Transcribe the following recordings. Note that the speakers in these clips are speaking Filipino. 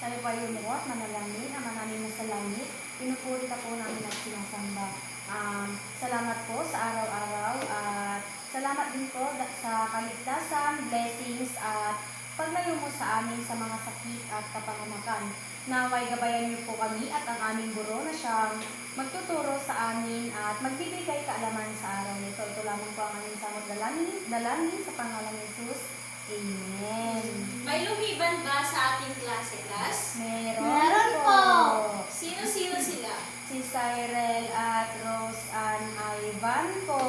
Tayo pa lumuot, manalangin, Ama namin na sa langit, pinupuri ka po namin at sinasamba. Salamat po sa araw-araw at salamat din po sa kaligtasan, blessings at paglayo mo sa amin sa mga sakit at kapanganakan. Naway gabayan niyo po kami at ang aming guro na siyang magtuturo sa amin at magbibigay kaalaman sa araw nito. Ito lamang po ang aming samot dalangin sa pangalan ni Jesus. Amen. May lumiban ba sa ating klase, class? Meron po. Sino-sino sila? Si Cyril at Rose Ann Ivan po.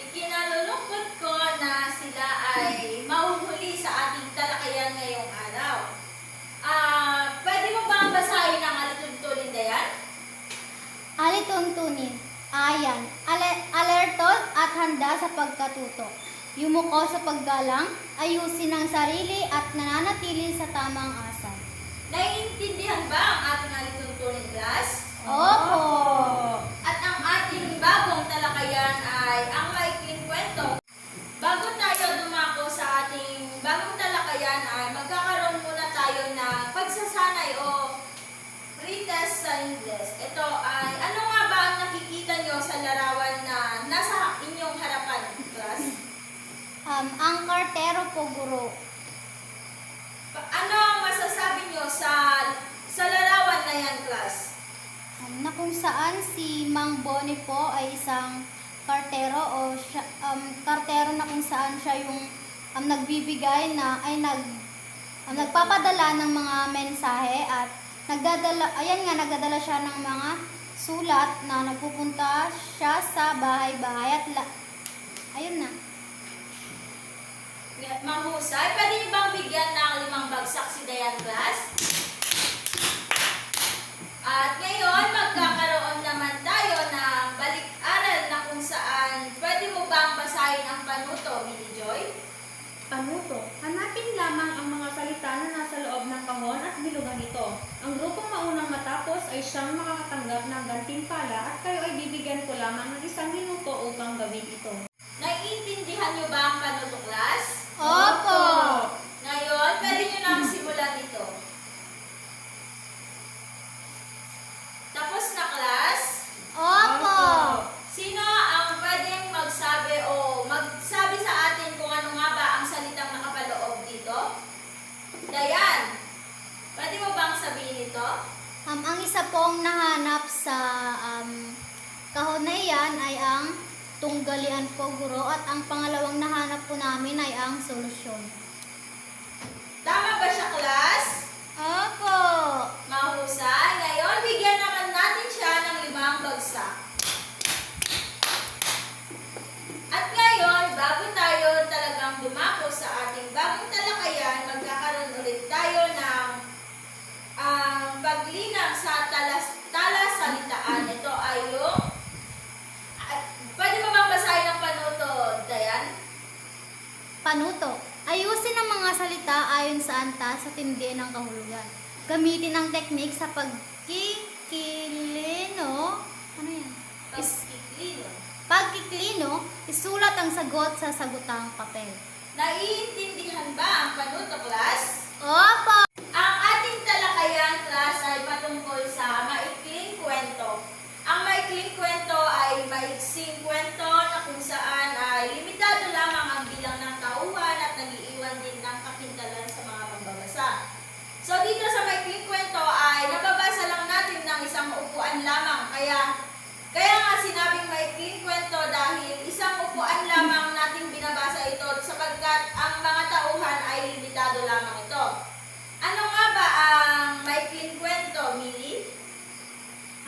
Ikinalulungkot ko na sila ay mahuhuli sa ating talakayan ngayong araw. Pwede mo bang basahin ang alituntunin na yan? Alituntunin, ayan, alerto at handa sa pagkatuto. Yumuko sa paggalang, ayusin ang sarili at nananatili sa tamang asal. Naiintindihan ba ang ating alituntunin, class? Opo! At ang ating bagong talakayan ay ang maikling kwento. Bago tayo dumako sa ating bagong talakayan ay magkakaroon muna tayo ng pagsasanay o pretest sa Ingles. Ito ay, ano nga ba ang nakikita nyo sa larawan na nasa inyong harapan, class? Ang kartero po, guro. Ano ang masasabi nyo sa larawan na yan, class? Na kung saan si Mang Boni po ay isang kartero o kartero na kung saan siya yung nagbibigay na ay nagpapadala ng mga mensahe at nagdadala siya ng mga sulat na nagpupunta siya sa bahay-bahay at ayun na. Mahusay. Pwede niyo bang bigyan ng 5 bagsak si Dayan, class? At ngayon, magkakaroon naman tayo ng balik-aral na kung saan pwede mo bang basahin ang panuto, Millie Joy? Panuto. Hanapin lamang ang mga salita na nasa loob ng kahon at bilugan nito. Ang grupong maunang matapos ay siyang makakatanggap ng gantimpala at kayo ay bibigyan ko lamang ng 1 minuto upang gawin ito. Naiintindihan niyo ba ang panuto, class? Opo! Ngayon, pwede niyo na simulan ito. Tapos na, class? Opo! Sino ang pwedeng magsabi o magsabi sa atin kung ano nga ba ang salitang nakapaloob dito? Dayan, pwede mo bang sabihin ito? Ang isa pong nahanap sa kahon na iyan ay ang tunggalian po, guro, at ang pangalawang nahanap po namin ay ang solusyon. Tama ba siya, class? Opo! Mahusay. Ngayon, bigyan naman natin siya ng 5 bagsak. At ngayon, bago tayo talagang dumako sa ating bagong talakayan, magkakaroon ulit tayo ng paglinang sa talasalitaan. Ito ay yung... Pwede mo bang basahin ang panuto, Dayan? Panuto. Ayusin ang mga salita ayon sa antas sa tindi ng kahulugan. Gamitin ang teknik sa pagkikilino. Ano yan? Pagkiklino. Pagkiklino, isulat ang sagot sa sagutang papel. Naiintindihan ba ang panuto, class? Opo! Ang ating talakayan, class, ay patungkol sa maikling kwento. Ang maikling kwento ay maiksing kwento na kung saan ay limitado lamang ang bilang ng tauhan at nag-iiwan din ng kapintalan sa mga mambabasa. So dito sa maikling kwento ay nababasa lang natin ng 1 upuan lamang. Kaya nga sinabing maikling kwento dahil 1 upuan lamang nating binabasa ito sapagkat ang mga tauhan ay limitado lamang ito. Ano nga ba ang maikling kwento, Millie?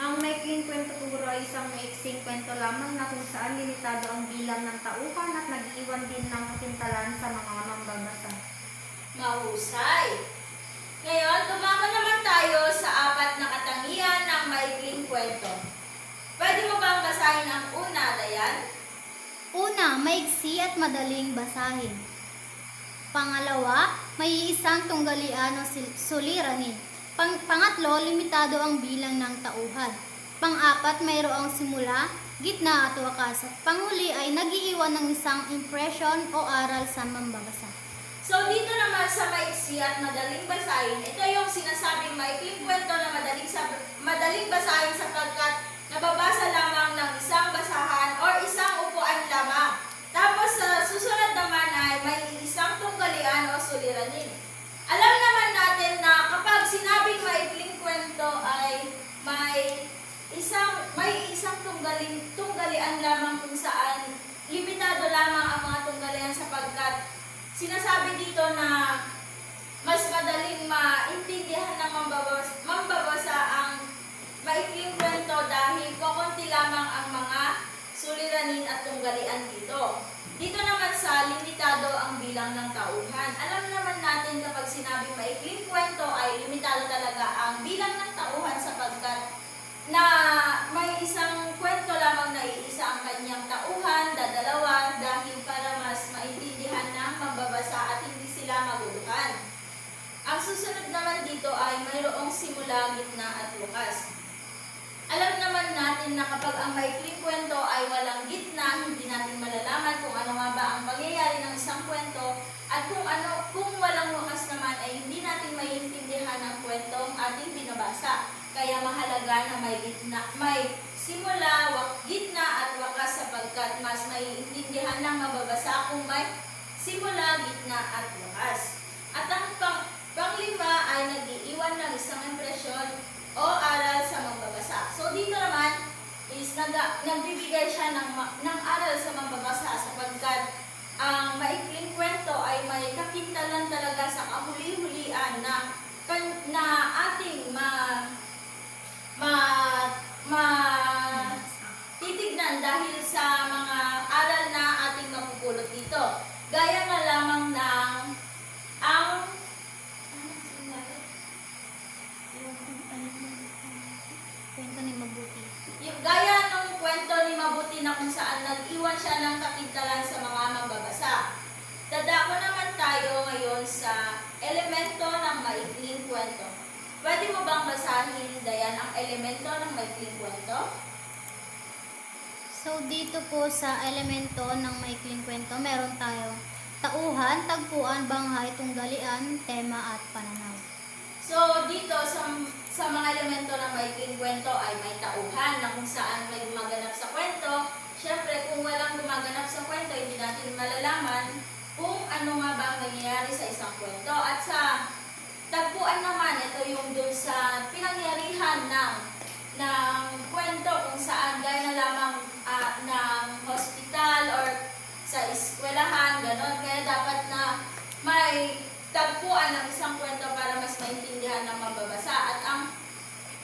Ang maikling kwento siguro ay isang maiksing kwento lamang na kung saan limitado ang bilang ng tauhan at nag-iwan din ng kapintalan sa mga mambabasa. Mahusay. Ngayon, dumako naman tayo sa 4 na katangian ng maikling kwento. Pwede mo bang basahin ang una, Dayan? Una, maiksi at madaling basahin. Pangalawa, may isang tunggalian o suliranin. Pangatlo, limitado ang bilang ng tauhan. Pang-apat, mayroong simula, gitna at wakas. Panghuli ay nag-iiwan ng isang impression o aral sa mambabasa. So dito naman sa maiksi at madaling basahin, ito yung sinasabing maikling kwento na madaling basahin sapagkat nababasa lamang ng isang basahan or isang upuan lamang. Tapos sa susunod naman ay may isang tunggalian o suliranin. Alam naman natin na kapag sinabing maikling kwento ay may isang tunggalian lamang kung saan limitado lamang ang mga tunggalian sapagkat sinasabi dito na mas madaling maintindihan ng mambabasa ang maikling kwento dahil kokonti lamang ang mga suliranin at tunggalian dito. Dito naman sa limitado ang bilang ng tauhan. Alam naman natin kapag sinabing maikling kwento ay limitado talaga ang bilang ng tauhan sapagkat na may isang kwento lamang na iisa ang kanyang tauhan, dadalawa dahil para mas maintindihan ng mambabasa at hindi sila maguluhan. Ang susunod naman dito ay mayroong simula, gitna at wakas. Alam naman natin na kapag ang maikling kwento ay walang gitna, hindi natin malalaman kung ano nga ba ang pangyayari ng isang kwento at kung walang wakas naman ay hindi natin maiintindihan ang kwentong ating binabasa. Kaya mahalaga na may simula, gitna at wakas sapagkat mas maiintindihan ng mababasa kung may simula, gitna at wakas. At ang panglima ay nag-iiwan ng isang impresyon o aral sa mambabasa. So dito naman is nagbibigay siya ng aral sa mambabasa sapagkat ang maikling kwento ay may kakintalan talaga sa kahuli-hulian na ating titignan dahil sa mga aral na ating mapupulot dito. Gaya nga lamang ng Kwento ni Mabuti. gaya ng kwento ni Mabuti na kung saan nag-iwan siya ng kakintalan sa mga mambabasa. Dadako naman tayo ngayon sa elemento ng maikling kwento. Pwede mo bang basahin, Dayan, ang elemento ng maikling kwento? So, dito po sa elemento ng maikling kwento, meron tayo tauhan, tagpuan, banghay, tunggalian, tema at pananaw. So, dito sa mga elemento ng maikling kwento ay may tauhan na kung saan may gumaganap sa kwento. Siyempre, kung walang gumaganap sa kwento, hindi natin malalaman kung ano nga ba ang nangyayari sa isang kwento. At sa tagpuan naman, ito yung dun sa pinangyarihan ng kwento kung saan gaya na lamang ng hospital or sa eskwelahan, gano'n. Kaya dapat na may tagpuan ng isang kwento para mas maintindihan ng mababasa. At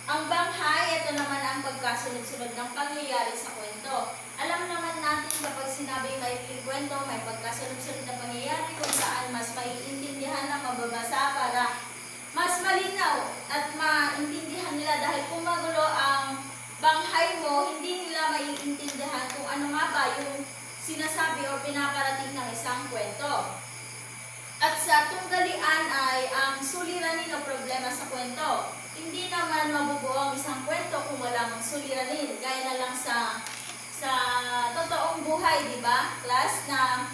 ang banghay, ito naman ang pagkasunod-sunod ng pangyayari sa kwento. Alam naman natin kapag sinabing maikling kwento, may pagkasunod-sunod na pangyayari kung saan mas maiintindihan ng mababasa para mas malinaw at maintindihan nila dahil kung magulo ang banghay mo, hindi nila maiintindihan kung ano nga ba yung sinasabi o pinaparating ng isang kwento. At sa tunggalian ay ang suliranin o problema sa kwento. Hindi naman mabubuo ang isang kwento kung walang suliranin. Gaya na lang sa totoong buhay, di ba, class, na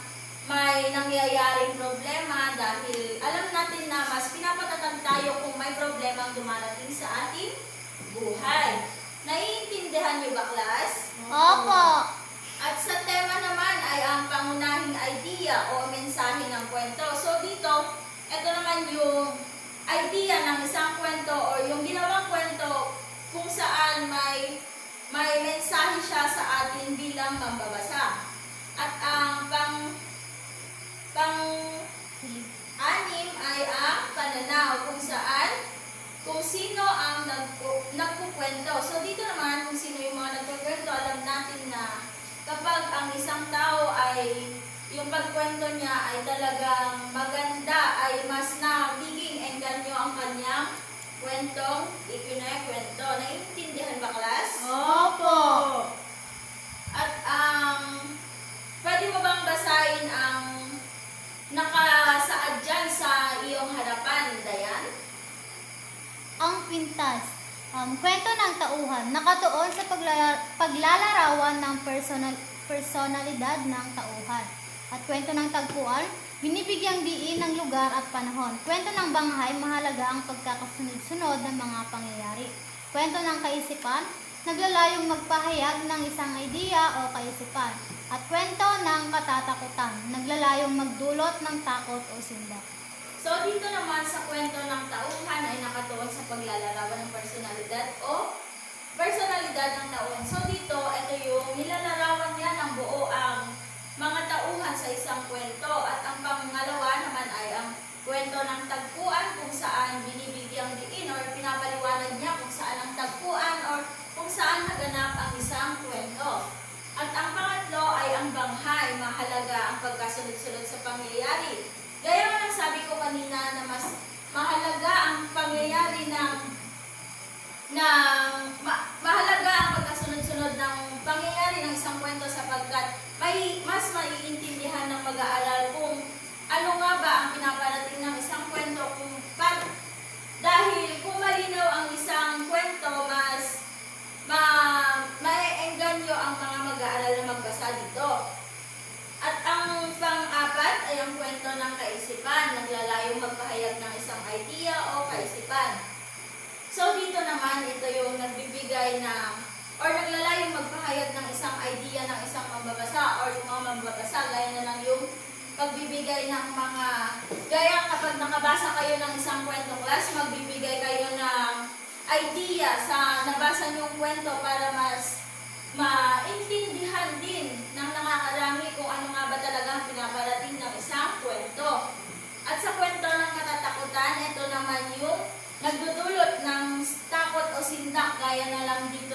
may nangyayaring problema dahil alam natin na mas pinapatatag tayo kung may problemang dumarating sa ating buhay. Naiintindihan niyo ba, class? Opo! At sa tema naman ay ang pangunahing idea o mensahe ng kwento. So dito, ito naman yung idea ng isang kwento o yung ginawang kwento kung saan may mensahe siya sa atin bilang mambabasa. At ang pang-anim ay ang pananaw kung saan kung sino ang nagkukwento. So dito naman kung sino yung mga nagkukwento, alam natin na kapag ang isang tao ay yung pagkwento niya ay talagang maganda, ay mas nagiging engganyo ang kanyang kwentong ikinekwento. Naiintindihan ba, class? Opo! At pwede mo bang basahin ang nakasaad dyan sa iyong harapan, Dayan? Ang pintas. Kwento ng tauhan. Nakatuon sa paglalarawan ng personalidad ng tauhan. At kwento ng tagpuan, binibigyang diin ng lugar at panahon. Kwento ng banghay, mahalaga ang pagkakasunod-sunod ng mga pangyayari. Kwento ng kaisipan, naglalayong magpahayag ng isang idea o kaisipan. At kwento ng katatakutan, naglalayong magdulot ng takot o sindak. So dito naman sa kwento ng tauhan ay nakatuon sa paglalarawan ng personalidad o personalidad ng tauhan. So dito, ito yung nilalarawan niya ng buo ang mga tauhan sa isang kwento. At ang pangalawa naman ay ang kwento ng tagpuan kung saan binibigyang diin or pinapaliwanag niya kung saan ang tagpuan or kung saan naganap ang isang kwento. At ang pangatlo ay ang banghay, mahalaga ang pagkasunod-sunod sa pangyayari. Gaya nga ng sabi ko kanina na mas mahalaga ang pangyayari mahalaga ang pagkasunod-sunod ng pangyayari ng isang kwento sapagkat mas maiintindihan ng mag-aaral kung ano nga ba ang pinaparating ng isang kwento dahil kung malinaw ang isang kwento, mas maeengganyo ang mga mag-aaral na magbasa dito. At ang pang-apat ay ang kwento ng kaisipan, naglalayong magpahayag ng isang idea o kaisipan. So dito naman, ito yung nagbibigay or naglalayong magpahayag ng isang idea ng isang mambabasa or yung mga mambabasa, gaya na lang yung pagbibigay ng gaya kapag nakabasa kayo ng isang kwento class, magbibigay kayo ng idea sa nabasa niyong kwento para mas maintindihan din ng nakakarami kung ano nga ba talaga ang pinaparating ng isang kwento. At sa kwento ng katatakutan, ito naman yung nagdudulot ng takot o sindak, gaya na lang dito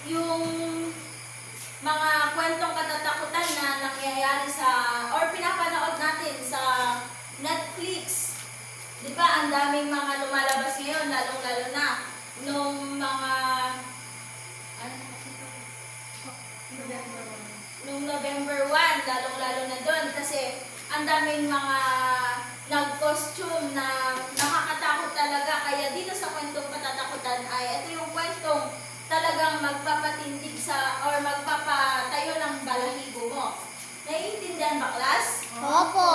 yung mga kwentong katatakutan na nangyayari or pinapanood natin sa Netflix. Di ba, ang daming mga lumalabas ngayon, lalong-lalo na nung mga nung November 1, lalong-lalo na doon kasi ang daming mga nag-costume na nakakatakot talaga. Kaya dito sa kwentong katatakutan ay ito yung kwentong talagang magpapatindig or magpapatayo ng balahibo mo. Naiintindihan ba, class? Opo.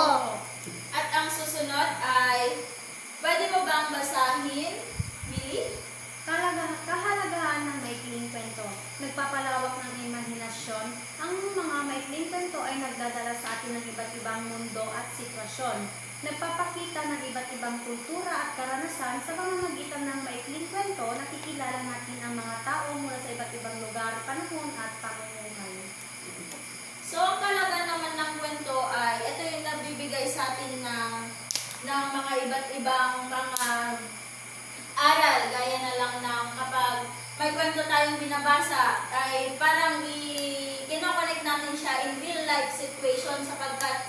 At ang susunod ay, pwede mo bang basahin, Billy? Kahalagahan ng maikling kwento. Nagpapalawak ng imahinasyon. Ang mga maikling kwento ay nagdadala sa atin ng iba't ibang mundo at sitwasyon. Nagpapakita ng iba't ibang kultura at karanasan. Sa pamamagitan ng maikling kwento, nakikilala natin ang mga tao mula sa iba't ibang lugar, panahon at pamumuhay. So, ang kalagan naman ng kwento ay, ito yung nabibigay sa atin ng mga iba't ibang mga aral. Gaya na lang ng kapag may kwento tayong binabasa, ay parang kinoconnect natin siya in real life situation sapagkat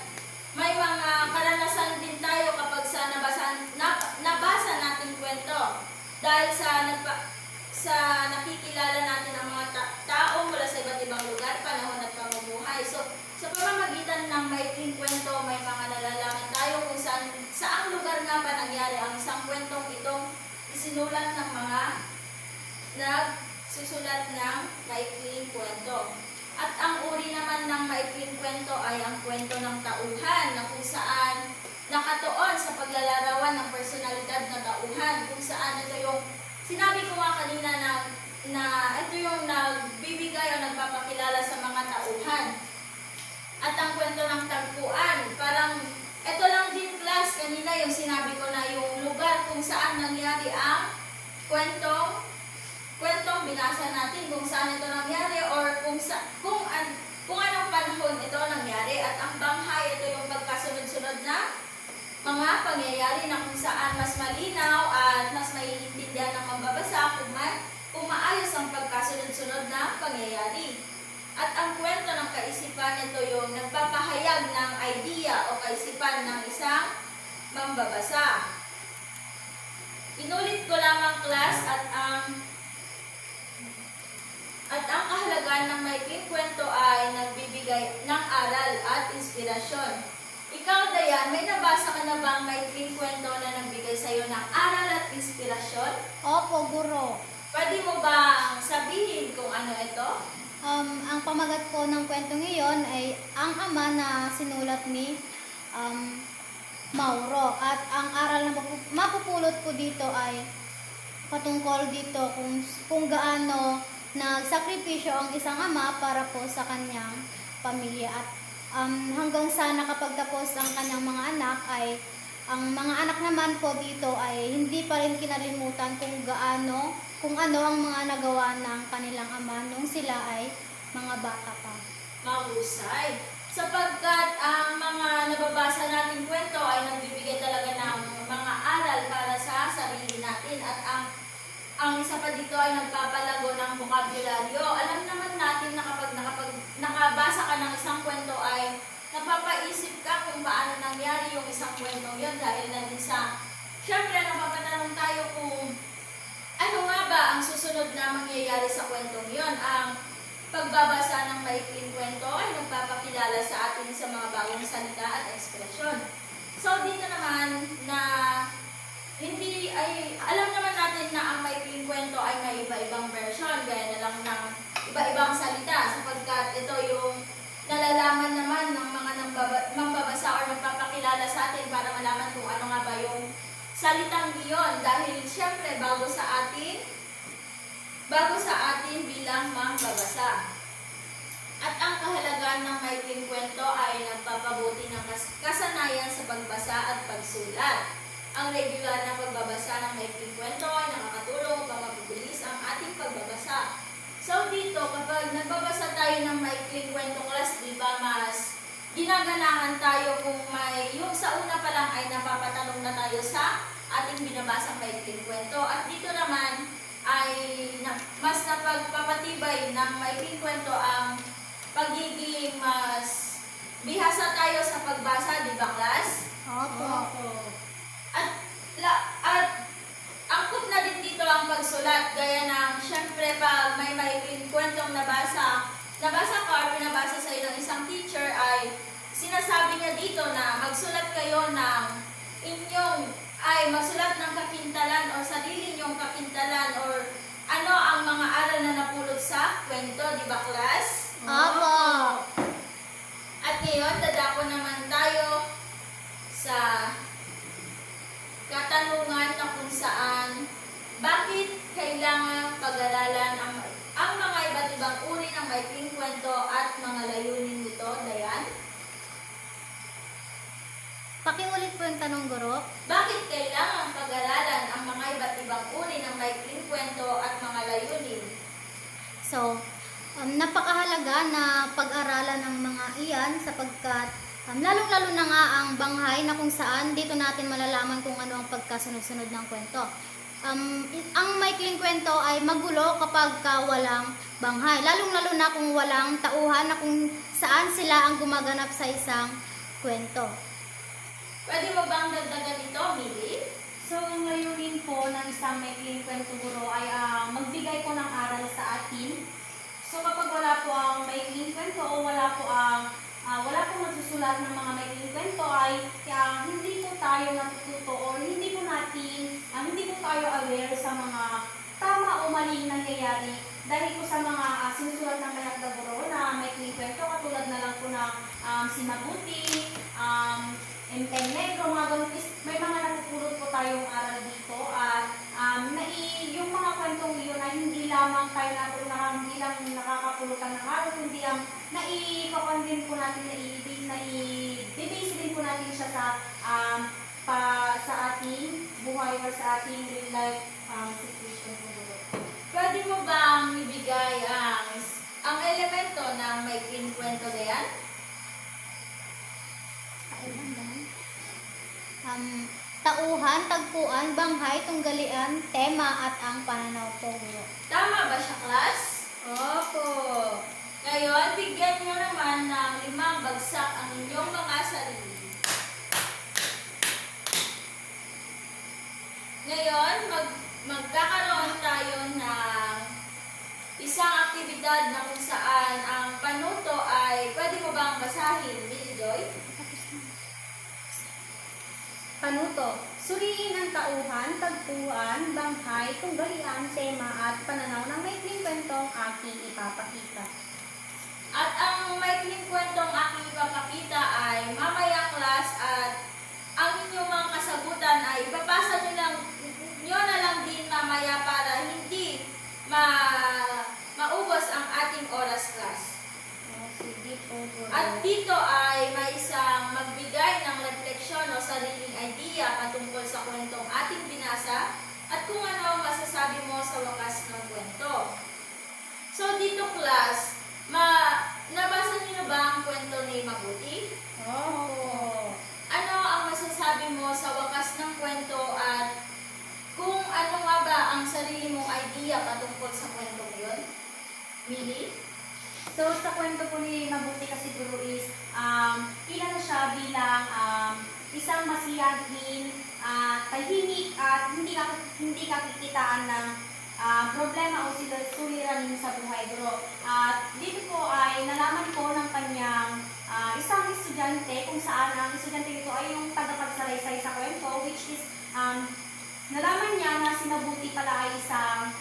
may mga karanasan din tayo kapag sa nabasa natin kwento. Dahil sa nakikilala natin ang mga tao mula sa iba't ibang lugar, panahon at pamumuhay. So, sa pamamagitan ng maikling kwento, may mga nalalaman tayo kung saang lugar nga ba nangyari ang isang kwentong itong isinulat ng mga nagsusulat ng maikling kwento. At ang uri naman ng maikling kwento ay ang kwento ng tauhan na kung saan nakatuon sa paglalarawan ng personalidad na tauhan, kung saan ito yung sinabi ko nga kanina na ito yung nagbibigay o nagpapakilala sa mga tauhan. At ang kwento ng tagpuan, parang ito lang din class kanina yung sinabi ko na yung lugar kung saan nangyari ang kwentong binasa natin, kung saan ito nangyari or kung anong panahon ito nangyari. At ang banghay, ito yung pagkasunod-sunod na mga pangyayari na kung saan mas malinaw at mas maiintindihan ng mambabasa kung maayos ang pagkasunod-sunod na pangyayari. At ang kwento ng kaisipan, ito yung nagpapahayag ng idea o kaisipan ng isang mambabasa. Inulit ko lamang class at ang kahalagahan ng maikling kwento ay nagbibigay ng aral at inspirasyon. Ikaw, Dayan, may nabasa ka na bang maikling kwento na nagbigay sa iyo ng aral at inspirasyon? Opo, guro. Pwede mo bang sabihin kung ano ito? Ang pamagat po ng kwentong iyon ay ang ama na sinulat ni Mauro. At ang aral na mapupulot po dito ay patungkol dito kung gaano nagsakripisyo ang isang ama para po sa kanyang pamilya. At hanggang sa nakapagtapos ang kanyang mga anak ay ang mga anak naman po dito ay hindi pa rin kinalimutan kung ano ang mga nagawa ng kanilang ama nung sila ay mga bata pa. Mahusay. Sapagkat ang mga nababasa nating kwento ay nagbibigay talaga ng mga aral para sa sarili natin at ang isa pa dito ay nagpapalago ng bokabularyo. Alam naman natin na kapag nakabasa ka ng isang kwento ay napapaisip ka kung paano nangyari yung isang kwentong yun dahil na din sa, syempre napapatanong tayo kung ano nga ba ang susunod na mangyayari sa kwentong yun. Ang pagbabasa ng maikling kwento ay nagpapakilala sa atin sa mga bagong salita at ekspresyon. So dito naman na alam naman natin na ang maikling kwento ay may iba-ibang version, gaya na lang ng iba-ibang salita sapagkat ito yung nalalaman naman ng mga mambabasa o nagpapakilala sa atin para malaman kung ano nga ba yung salitang iyon dahil syempre bago sa atin bilang mambabasa. At ang kahalagahan ng maikling kwento ay nagpapabuti ng kasanayan sa pagbasa at pagsulat. Ang regular na pagbabasa ng maikling kwento ay nakakatulong upang mapibilis ang ating pagbabasa. So dito, kapag nagbabasa tayo ng maikling kwento class, di ba mas ginaganahan tayo kung yung sa una pa lang ay napapatanong na tayo sa ating binabasang maikling kwento. At dito naman ay mas napagpapatibay ng maikling kwento ang pagiging mas bihasa tayo sa pagbasa, di ba class? Opo. At angkop na din dito ang pagsulat, gaya ng syempre pag may maikling kwentong nabasa ka or pinabasa sa ng isang teacher ay sinasabi niya dito na magsulat kayo ng magsulat ng kapintalan o sarili niyong kapintalan or ano ang mga aral na napulot sa kwento, di ba class? Opo. At ngayon, dadako naman tayo sa katanungan na kung saan bakit kailangan pag-aralan ang mga iba't ibang uri ng maikling kwento at mga layunin nito, Dayan? Pakiulit po yung tanong, Guro. Bakit kailangan pag-aralan ang mga iba't ibang uri ng maikling kwento at mga layunin? So, napakahalaga na pag-aralan ang mga iyan sapagkat lalong-lalo na nga ang banghay na kung saan dito natin malalaman kung ano ang pagkasunod-sunod ng kwento. Ang maikling kwento ay magulo kapag walang banghay. Lalong-lalo na kung walang tauhan na kung saan sila ang gumaganap sa isang kwento. Pwede mo bang dagdagan ito, Mili? So, ang layunin po ng isang maikling kwento, Guro, ay magbigay po ng aral sa atin. So, kapag wala po ang maikling kwento o wala po nagsusulat ng mga maikling kwento ay hindi po tayo natututo o hindi po tayo aware sa mga tama o maling nangyayari dahil po sa mga sinusulat ng Kayakda Guro na maikling kwento katulad na lang po na si Mabuti, Empeng Negro, mga ganun is may mga napupulot po tayong aral dito at yung mga kwentong iyon ay hindi lamang hindi lang nakakapulutan ng aral, kundi ang din po natin, i-base din po natin siya sa ating buhay or sa ating real life situation po. Pwede mo bang ibigay ang elemento ng maikling kwento, Dayan? Tauhan, tagpuan, banghay, tunggalian, tema at ang pananaw po, Guro. Tama ba siya, class? Opo. Ngayon, bigyan nyo naman ng 5 bagsak ang inyong mga sarili. Ngayon, magkakaroon tayo ng isang aktibidad na kung saan ang panuto ay, pwede mo bang basahin, Billy Joy? Panuto, suriin ang tauhan, tagpuan, banghay, tunggalian, tema at pananaw ng maikling kwentong aking ipapakita. At dito ay may isang magbigay ng refleksyon o sariling idea patungkol sa kwentong ating binasa at kung ano ang masasabi mo sa wakas ng kwento. So dito class, nabasa niyo na ba ang kwento ni Mabuti? Opo. Ano ang masasabi mo sa wakas ng kwento at kung ano nga ba ang sarili mong idea patungkol sa kwento yun? Mili? So, sa kwento po ni Mabuti kasi guro is, kilala siya bilang isang masiyahin, tahimik at hindi kakikitaan ng problema o suliranin sa buhay guro. At dito po ay nalaman ko ng kanyang isang estudyante kung saan ang estudyante nito ay yung tagapagsalaysay sa kwento, which is nalaman niya na si Mabuti pala ay isang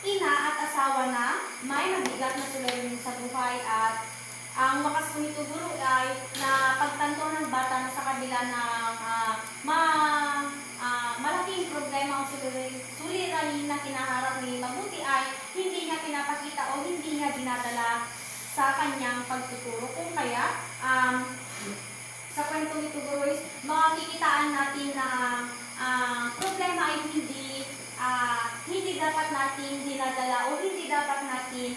ina at asawa na may mabigat na suliranin sa buhay at ang wakas po nito guro ay na pagtanto ng bata na sa kabila ng malaking problema o suliranin na kinaharap ni Mabuti ay hindi niya pinapakita o hindi niya dinadala sa kanyang pagtuturo. Kung kaya, sa kwento nito guro is makikitaan natin na problema ay hindi dapat natin dinadala o hindi dapat natin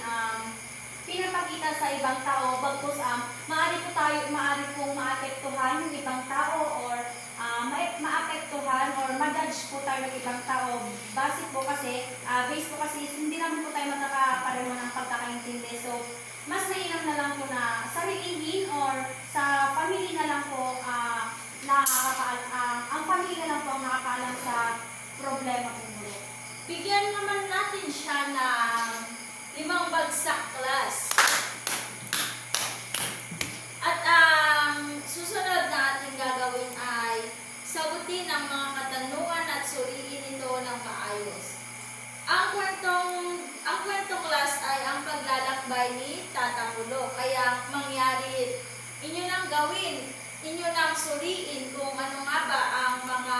pinapakita sa ibang tao bagkus maaari pong maapektuhan yung ibang tao or maapektuhan or ma-judge po tayo ng ibang tao. Base po kasi hindi naman po tayo magkakapareho ng pagkakaintindi. So, mas mainam na lang po na sarilihin or sa family na lang po ang family na lang po ang nakakaalam sa problema po. Bigyan naman natin siya ng 5 bagsak class. At ang susunod na ating gagawin ay sagutin ang mga katanungan at suriin ito ng maayos. Ang kwentong class ay ang paglalakbay ni Tata Pulo. Kaya mangyari, inyo nang gawin, inyo nang suriin kung ano nga ba ang mga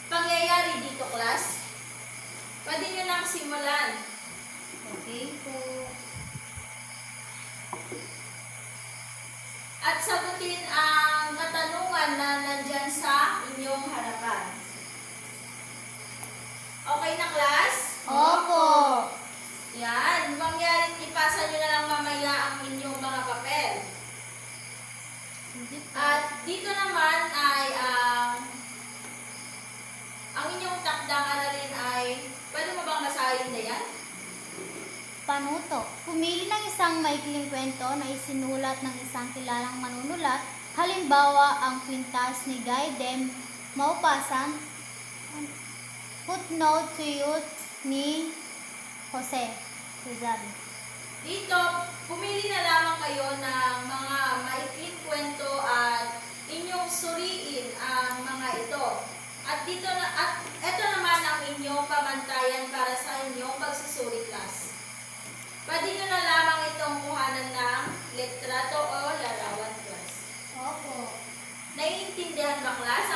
pangyayari dito class. Pwede nyo nang simulan. Okay po. At sagutin ang katanungan na nandyan sa inyong harapan. Okay na class? Opo. Yan. Mangyari, ipasa nyo na lang mamaya ang inyong mga papel. At dito naman ay ang inyong takdang aralin ay, pwede mo bang masahin na yan? Panuto. Pumili ng isang maikling kwento na isinulat ng isang kilalang manunulat. Halimbawa, ang kwintas ni Guy de Maupassant, Footnote to Youth ni Jose Rizal. Dito, pumili na lamang kayo ng mga maikling kwento at inyong suriin ang mga ito. At ito naman ang inyong pamantayan para sa inyong pagsusuri class. Pwede nyo na lamang itong kuhanan ng litrato o larawan class. Opo. Naiintindihan ba class